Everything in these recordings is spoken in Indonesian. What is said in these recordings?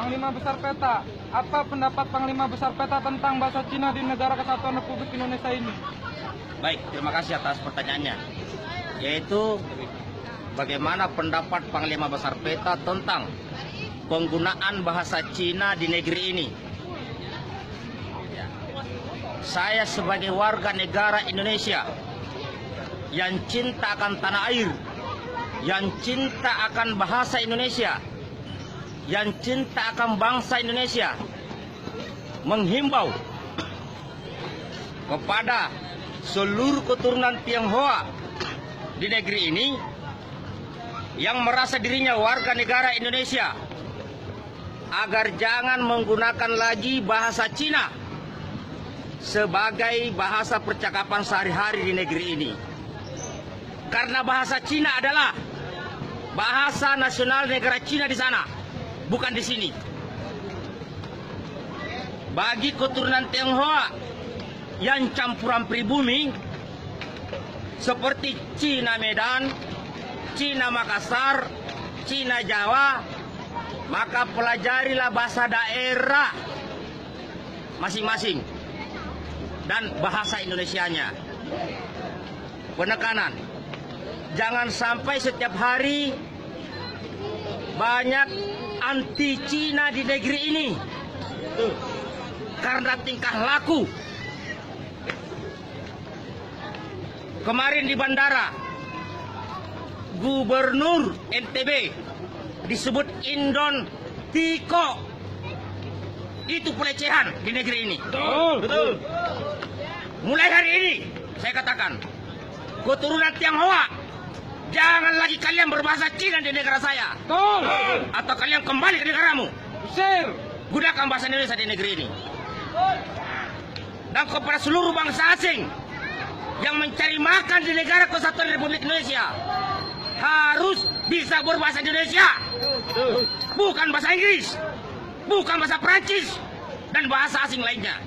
Panglima Besar PETA, apa pendapat Panglima Besar PETA tentang bahasa Cina di Negara Kesatuan Republik Indonesia ini? Baik, terima kasih atas pertanyaannya. Yaitu bagaimana pendapat Panglima Besar PETA tentang penggunaan bahasa Cina di negeri ini. Ya. Saya sebagai warga negara Indonesia yang cinta akan tanah air, yang cinta akan bahasa Indonesia, yang cinta akan bangsa Indonesia, menghimbau kepada seluruh keturunan Tionghoa di negeri ini yang merasa dirinya warga negara Indonesia agar jangan menggunakan lagi bahasa Cina sebagai bahasa percakapan sehari-hari di negeri ini. Karena bahasa Cina adalah bahasa nasional negara Cina di sana, bukan di sini. Bagi keturunan Tionghoa yang campuran pribumi seperti Cina Medan, Cina Makassar, Cina Jawa, maka pelajarilah bahasa daerah masing-masing dan bahasa Indonesianya. Penekanan, jangan sampai setiap hari banyak anti Cina di negeri ini karena tingkah laku. Kemarin di bandara, Gubernur NTB disebut Indon Tiko. Itu pelecehan di negeri ini. Betul. Mulai hari ini saya katakan, keturunan Tionghoa, jangan lagi kalian berbahasa Cina di negara saya. Betul. Atau kalian kembali ke negaramu. Usir. Gunakan bahasa Indonesia di negeri ini. Dan kepada seluruh bangsa asing yang mencari makan di negara Kesatuan Republik Indonesia, harus bisa berbahasa Indonesia, bukan bahasa Inggris, bukan bahasa Prancis, dan bahasa asing lainnya.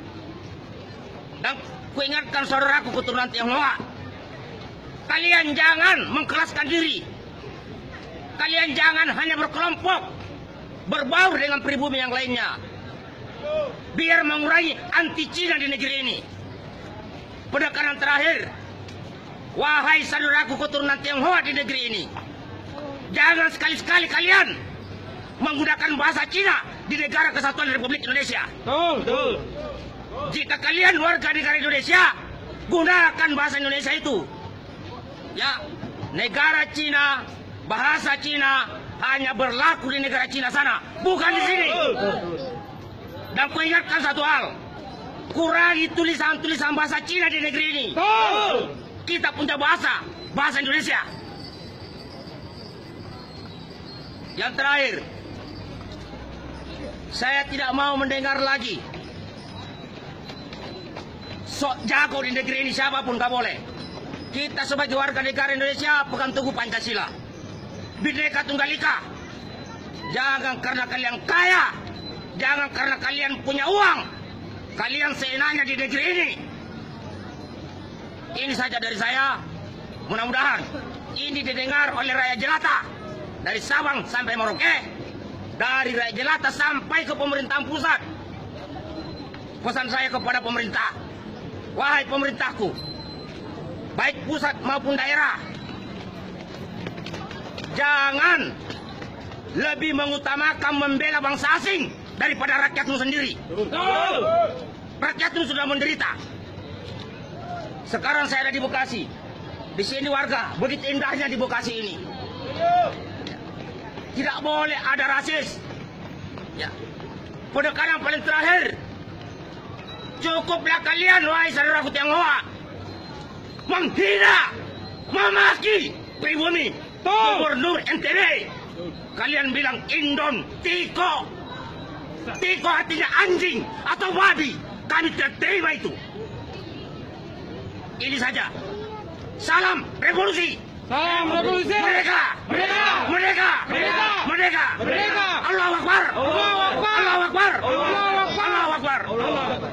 Dan kuingatkan saudaraku keturunan Tionghoa, kalian jangan mengkelaskan diri. Kalian jangan hanya berkelompok, berbaur dengan pribumi yang lainnya, biar mengurangi anti Cina di negeri ini. Penekanan terakhir, wahai saudaraku keturunan Tionghoa di negeri ini, jangan sekali-sekali kalian menggunakan bahasa Cina di negara Kesatuan Republik Indonesia. Betul. Jika kalian warga negara Indonesia, gunakan bahasa Indonesia itu. Ya, negara Cina, bahasa Cina hanya berlaku di negara Cina sana, bukan di sini. Dan kuingatkan satu hal, kurangi tulisan-tulisan bahasa Cina di negeri ini. Kita punya bahasa Indonesia. Yang terakhir, saya tidak mau mendengar lagi sok jago di negeri ini, siapapun gak boleh. Kita sebagai warga negara Indonesia pegang teguh Pancasila, Bhinneka Tunggal Ika. Jangan karena kalian kaya, jangan karena kalian punya uang, kalian seenaknya di negeri ini. Ini saja dari saya. Mudah-mudahan ini didengar oleh rakyat jelata, dari Sabang sampai Merauke, dari rakyat jelata sampai ke pemerintahan pusat. Pesan saya kepada pemerintah, wahai pemerintahku, baik pusat maupun daerah, jangan lebih mengutamakan membela bangsa asing daripada rakyatmu sendiri. Rakyatmu sudah menderita. Sekarang saya ada di Bekasi. Di sini warga begitu indahnya di Bekasi ini. Tidak boleh ada rasis. Ya. Penekanan paling terakhir, cukuplah kalian wahai saudaraku Tionghoa menghina, memaki pribumi Gubernur NTB. Kalian bilang Indon Tiko. Tiko artinya anjing atau babi. Kami tidak terima itu. Ini saja. Salam revolusi. Salam revolusi. Merdeka. Merdeka. Merdeka. Merdeka. Merdeka. Merdeka. Allahu Akbar. Allahu Akbar. Allahu Akbar. Allahu Akbar. Allahu Akbar. Allahu Akbar.